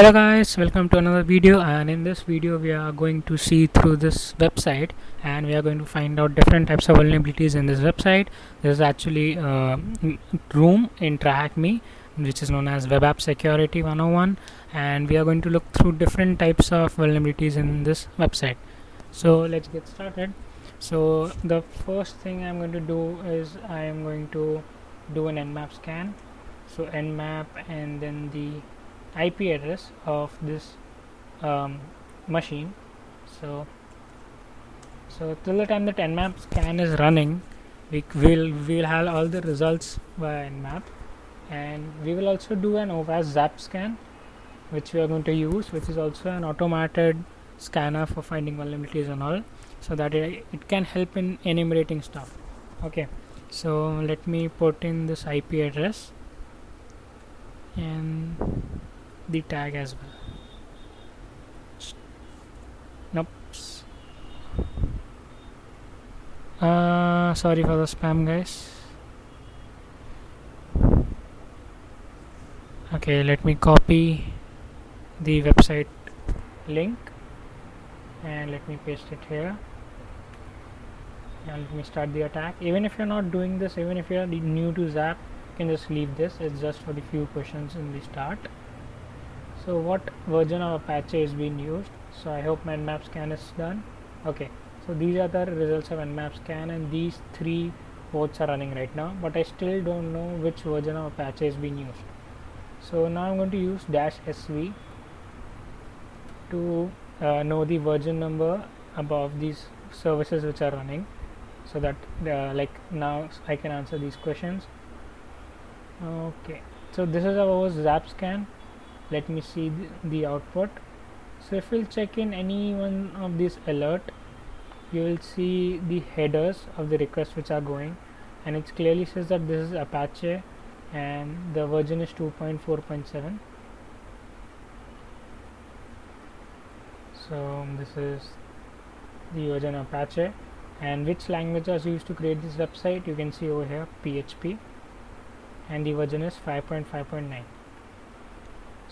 Hello guys, welcome to another video, and in this video we are going to see through this website and we are going to find out different types of vulnerabilities in this website. This is actually room in TryHackMe, which is known as Web App Security 101, and we are going to look through different types of vulnerabilities in this website. So let's get started. So the first thing I'm going to do is I am going to do an Nmap scan. So Nmap and then the IP address of this machine. So till the time that Nmap scan is running, we'll have all the results via Nmap, and we will also do an OWASP Zap scan, which we are going to use, which is also an automated scanner for finding vulnerabilities and all, so that it can help in enumerating stuff. Okay, so let me put in this IP address and the tag as well. Nope. Sorry for the spam, guys. Okay, let me copy the website link and let me paste it here, and let me start the attack. Even if you're not doing this, even if you're new to Zap, you can just leave this. It's just for the few questions in the start. So what version of Apache is being used? So I hope my Nmap scan is done. Okay, so these are the results of Nmap scan, and these three bots are running right now, but I still don't know which version of Apache is being used. So now I'm going to use -sv to know the version number above these services which are running, so that like now I can answer these questions. Okay, so this is our Zap scan. Let me see the output. So if we'll check in any one of these alert, you will see the headers of the requests which are going, and it clearly says that this is Apache and the version is 2.4.7. so this is the version of Apache, and which language was used to create this website, you can see over here, PHP, and the version is 5.5.9.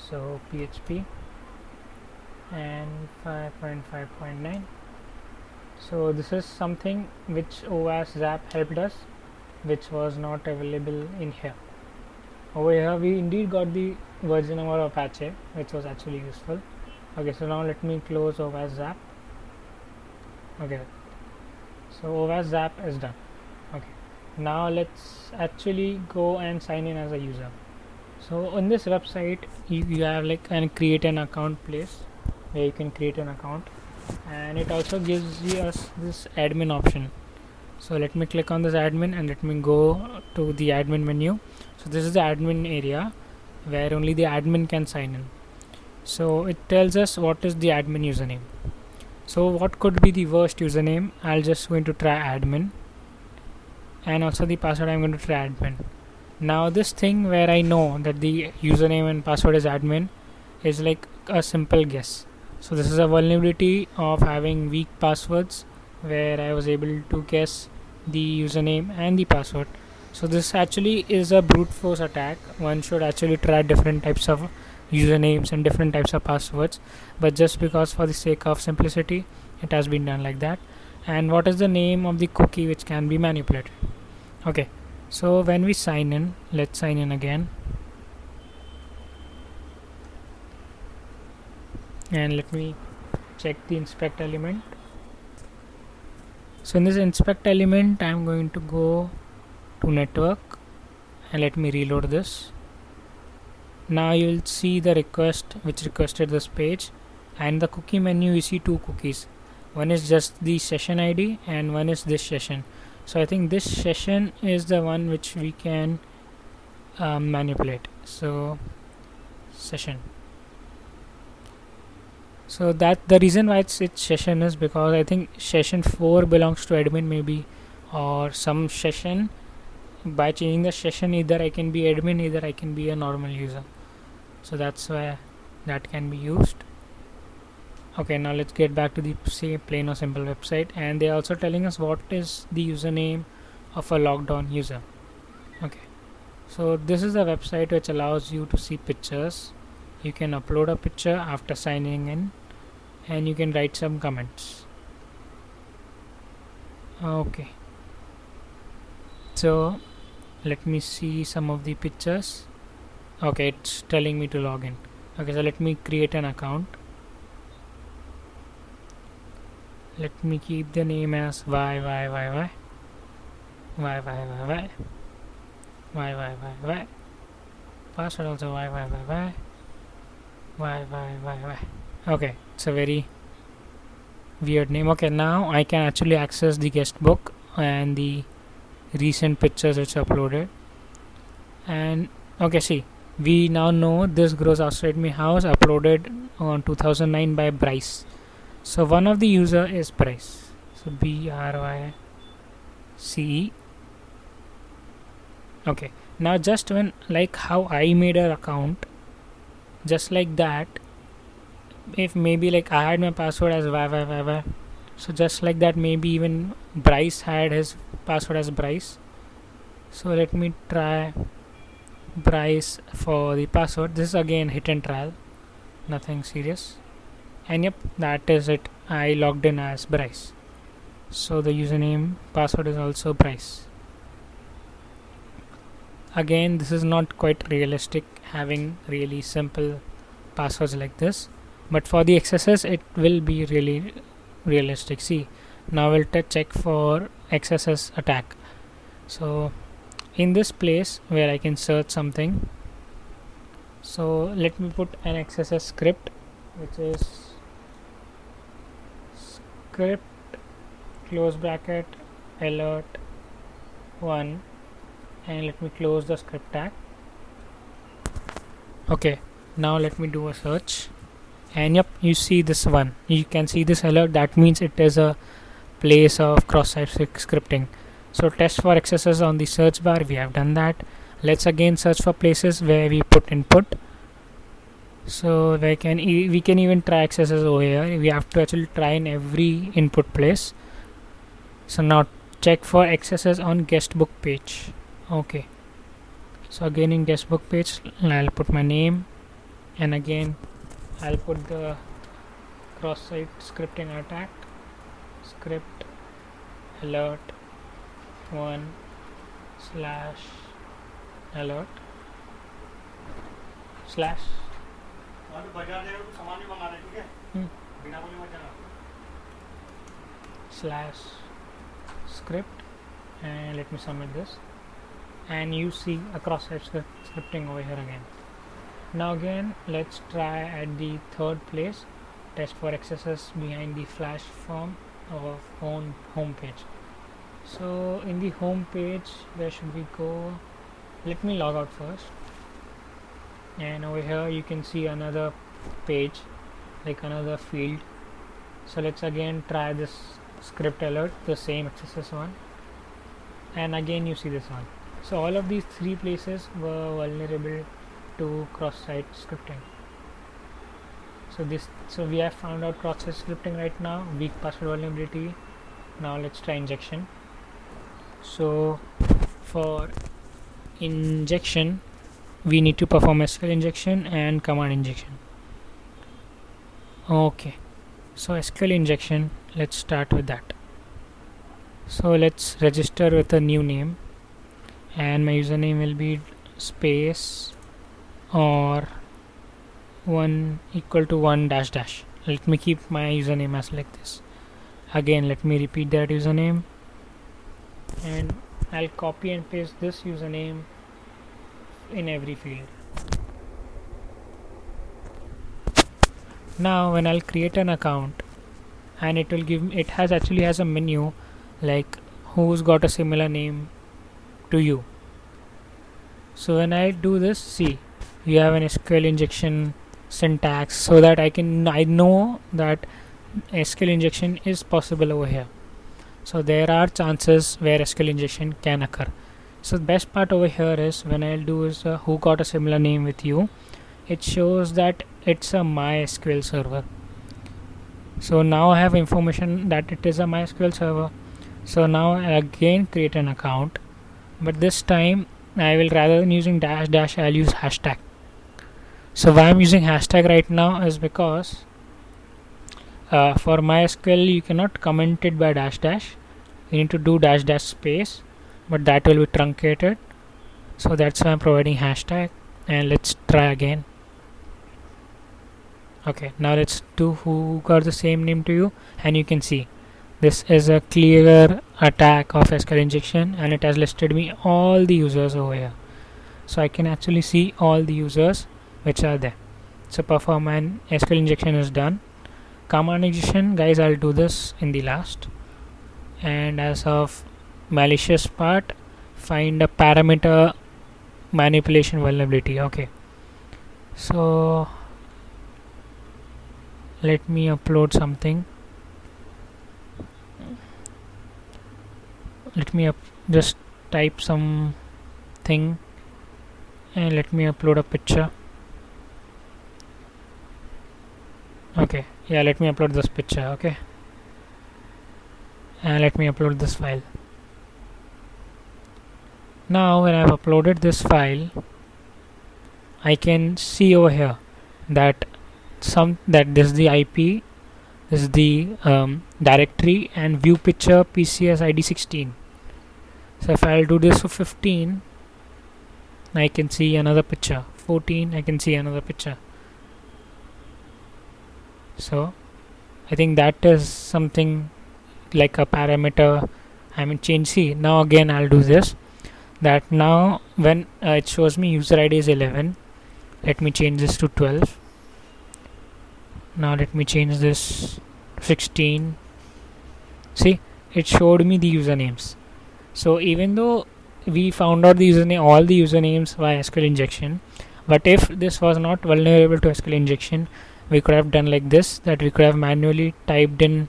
so PHP and 5.5.9. so this is something which OWASP Zap helped us, which was not available in here. Over here we indeed got the version number of Apache, which was actually useful. Okay, so now let me close OWASP Zap. Okay, so OWASP Zap is done. Okay, now let's actually go and sign in as a user. So on this website you have like an create an account place where you can create an account, and it also gives us this admin option. So let me click on this admin and let me go to the admin menu. So this is the admin area where only the admin can sign in. So it tells us what is the admin username. So what could be the worst username? I'll just going to try admin, and also the password I'm going to try admin. Now this thing where I know that the username and password is admin is like a simple guess. So this is a vulnerability of having weak passwords where I was able to guess the username and the password. So this actually is a brute force attack. One should actually try different types of usernames and different types of passwords, but just because for the sake of simplicity it has been done like that. And what is the name of the cookie which can be manipulated? Okay, so when we sign in, let's sign in again, and let me check the inspect element. So in this inspect element I'm going to go to network, and let me reload this. Now you will see the request which requested this page, and the cookie menu you see two cookies. One is just the session ID and one is this session. So I think this session is the one which we can manipulate. So session. So that the reason why it's session is because I think session 4 belongs to admin maybe, or some session. By changing the session, either I can be admin, either I can be a normal user. So that's why that can be used. Okay, now let's get back to the plain or simple website, and they're also telling us what is the username of a logged on user. Okay, so this is a website which allows you to see pictures You can upload a picture after signing in, and you can write some comments. Okay, so let me see some of the pictures. Okay, it's telling me to log in. Okay, so let me create an account. Let me keep the name as y. Password also y. Okay, it's a very weird name. Okay, now I can actually access the guest book and the recent pictures which are uploaded. And okay, see, we now know this grows outside me house uploaded on 2009 by Bryce. So one of the user is Bryce. So BRYCE. Okay, now just when like how I made an account, just like that, if maybe like I had my password as y, so just like that maybe even Bryce had his password as Bryce. So let me try Bryce for the password. This is again hit and trial, nothing serious. And yep, that is it. I logged in as Bryce. So the username password is also Bryce. Again, this is not quite realistic having really simple passwords like this, but for the XSS it will be really realistic. See, now we'll check for XSS attack. So in this place where I can search something, so let me put an XSS script, which is script close bracket alert 1, and let me close the script tag. Okay, now let me do a search, and yep, you see this one, you can see this alert. That means it is a place of cross-site scripting. So test for XSS on the search bar, we have done that. Let's again search for places where we put input. So we can even try XSS over here. We have to actually try in every input place. So now check for XSS on guest book page. Okay, so again in guest book page I'll put my name, and again I'll put the cross-site scripting attack script alert 1 / alert slash slash script, and let me submit this, and you see a cross-site scripting over here again. Now again let's try at the third place, test for XSS behind the flash form of home page. So in the home page, where should we go? Let me log out first, and over here you can see another page, like another field. So let's again try this script alert, the same XSS one, and again you see this one. So all of these three places were vulnerable to cross-site scripting. So we have found out cross-site scripting right now, weak password vulnerability. Now let's try injection. So for injection we need to perform SQL injection and command injection. Okay, so SQL injection, let's start with that. So let's register with a new name, and my username will be space or 1 equal to 1 dash dash. Let me keep my username as like this. Again let me repeat that username, and I'll copy and paste this username in every field. Now when I'll create an account, and it will give, it has a menu like who's got a similar name to you. So when I do this, see, you have an SQL injection syntax, so that I know that SQL injection is possible over here. So there are chances where SQL injection can occur. So the best part over here is when I'll do is who got a similar name with you, it shows that it's a MySQL server. So now I have information that it is a MySQL server. So now I again create an account, but this time I will, rather than using dash dash, I'll use hashtag. So why I'm using hashtag right now is because for MySQL you cannot comment it by dash dash. You need to do dash dash space, but that will be truncated. So that's why I'm providing hashtag. And let's try again. Okay, now let's do who got the same name to you, and you can see this is a clear attack of SQL injection, and it has listed me all the users over here. So I can actually see all the users which are there. So perform an SQL injection is done. Command injection, guys, I'll do this in the last. And as of malicious part, find a parameter manipulation vulnerability. Okay, so let me upload something. Let me just type something, and let me upload a picture. Okay, yeah, let me upload this picture. Okay, and let me upload this file. Now when I've uploaded this file, I can see over here that this is the IP, this is the directory, and view picture PCS ID 16. So if I'll do this for 15, I can see another picture. 14, I can see another picture. So I think that is something like a parameter. I mean, change. See, now again I'll do this. That now when it shows me user ID is 11, let me change this to 12. Now let me change this to 16. See, it showed me the usernames. So even though we found out the username, all the usernames via SQL injection, but if this was not vulnerable to SQL injection, we could have done like this, that we could have manually typed in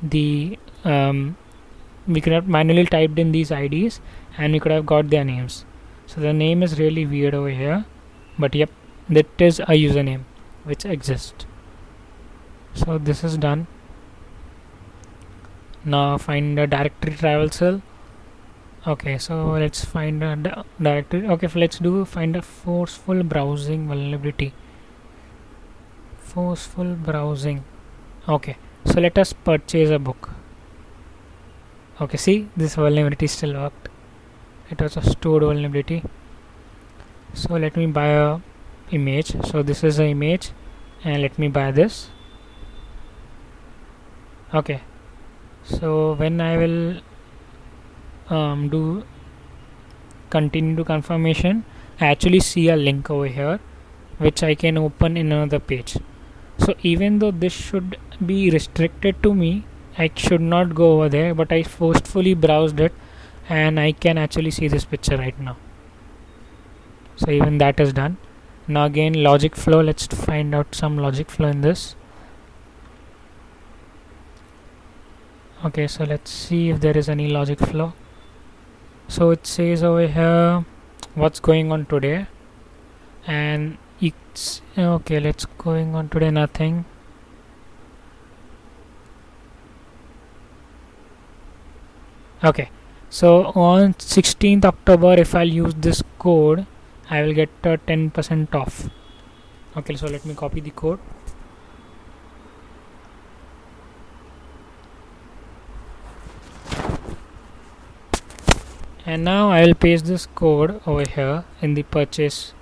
the these IDs, and we could have got their names. So the name is really weird over here, but yep, that is a username which exists. So this is done. Now find the directory traversal. Okay, so let's find a directory. Okay, let's find a forceful browsing vulnerability. Forceful browsing. Okay, so let us purchase a book. Okay, see, this vulnerability still worked. It was a stored vulnerability. So let me buy a image. So this is an image, and let me buy this. Okay, so when I will do continue to confirmation, I actually see a link over here which I can open in another page. So even though this should be restricted to me, I should not go over there, but I forcefully browsed it, and I can actually see this picture right now. So even that is done. Now again, logic flow. Let's find out some logic flow in this. Okay, so let's see if there is any logic flow. So it says over here what's going on today, and it's okay. Let's going on today, nothing. Okay, so on 16th October, if I'll use this code, I will get 10% off. Okay, so let me copy the code. And now I will paste this code over here in the purchase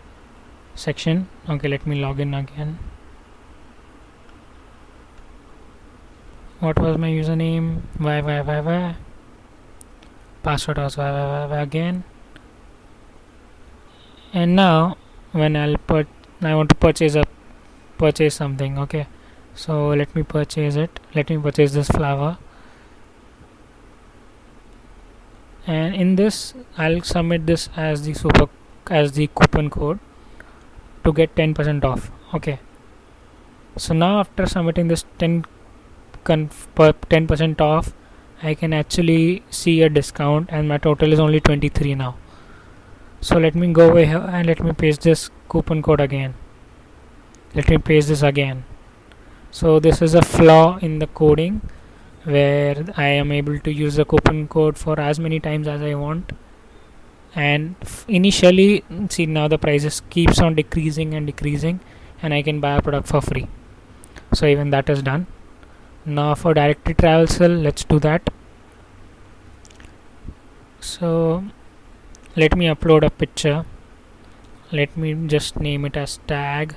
section. Okay, let me log in again. What was my username? Why? Password was why again. And now when I want to purchase something. Okay, so let me purchase it. Let me purchase this flower, and in this I'll submit this as the coupon code to get 10% off. Okay, so now after submitting this 10% off, I can actually see a discount, and my total is only 23 now. So let me go over here and let me paste this coupon code again. Let me paste this again. So this is a flaw in the coding, where I am able to use the coupon code for as many times as I want. and initially, see, now the prices keeps on decreasing and decreasing, and I can buy a product for free. So even that is done. Now for directory traversal, let's do that. So let me upload a picture. Let me just name it as tag.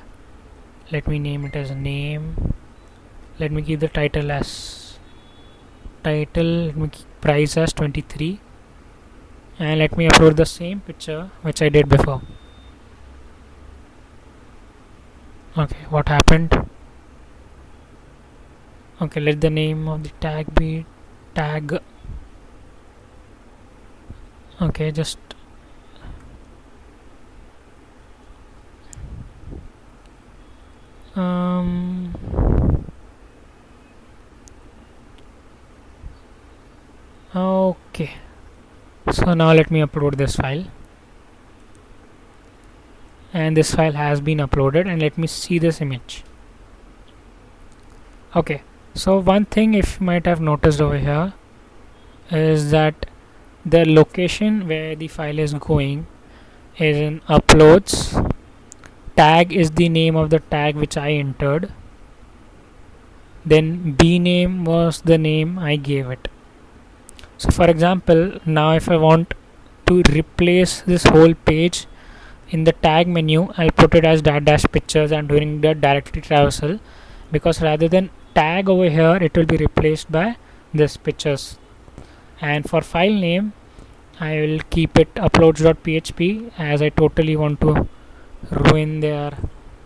Let me name it as name. Let me keep the title as title. Let me keep price as 23, and let me upload the same picture which I did before. Okay, what happened? Okay, let the name of the tag be tag. Okay, just okay, so now let me upload this file, and this file has been uploaded, and let me see this image. Okay, so one thing if you might have noticed over here is that the location where the file is going is in uploads. Tag is the name of the tag which I entered, then b name was the name I gave it. So for example, now if I want to replace this whole page, in the tag menu I'll put it as dash pictures and during the directory traversal, because rather than tag over here it will be replaced by this pictures. And for file name I will keep it uploads.php, as I totally want to ruin their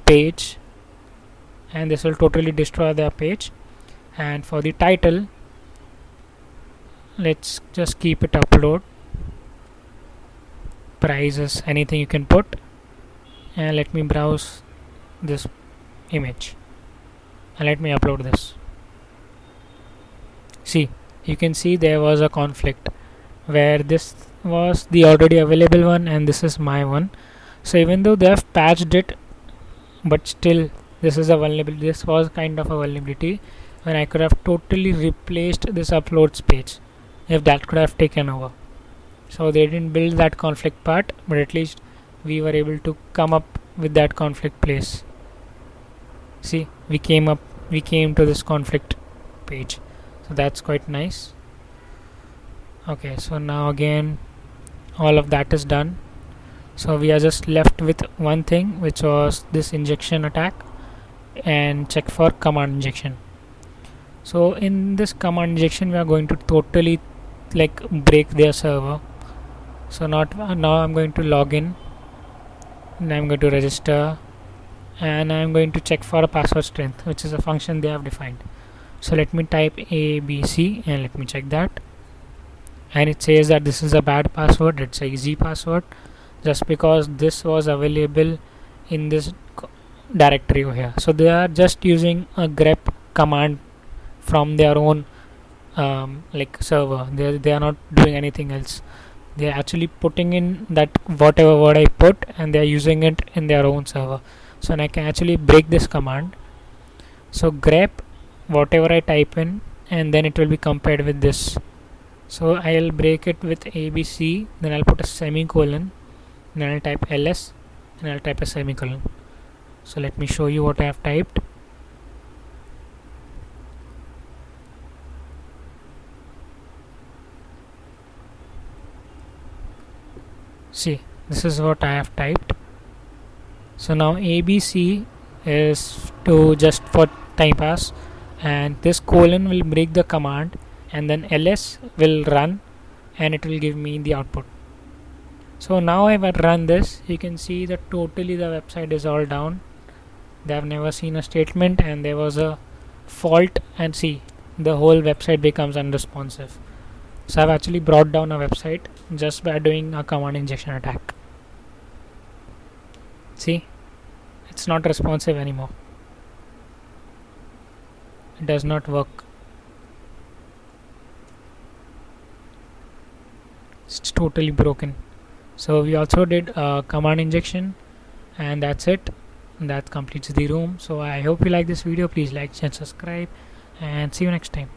page and this will totally destroy their page. And for the title, let's just keep it upload prices, anything you can put, and let me browse this image and let me upload this. See, you can see there was a conflict where this was the already available one and this is my one. So even though they have patched it, but still this is a vulnerability. This was kind of a vulnerability when I could have totally replaced this uploads page if that could have taken over. So they didn't build that conflict part, but at least we were able to come up with that conflict place. See, we came to this conflict page, so that's quite nice. Okay, so now again all of that is done, so we are just left with one thing, which was this injection attack, and check for command injection. So in this command injection we are going to totally like break their server. So now I'm going to log in and I'm going to register, and I'm going to check for a password strength, which is a function they have defined. So let me type ABC and let me check that, and it says that this is a bad password. It's a easy password just because this was available in this directory over here. So they are just using a grep command from their own like server. They are not doing anything else. They are actually putting in that whatever word I put, and they are using it in their own server. So I can actually break this command. So grep whatever I type in, and then it will be compared with this. So I'll break it with ABC, then I'll put a semicolon, then I'll type ls, and I'll type a semicolon. So let me show you what I have typed. See, this is what I have typed. So now ABC is to just for time pass, and this colon will break the command, and then ls will run and it will give me the output. So now if I run this, you can see that totally the website is all down. They have never seen a statement and there was a fault, and see, the whole website becomes unresponsive. So I've actually brought down a website just by doing a command injection attack. See, it's not responsive anymore. It does not work. It's totally broken. So we also did a command injection, and that's it. That completes the room. So I hope you like this video. Please like and subscribe, and see you next time.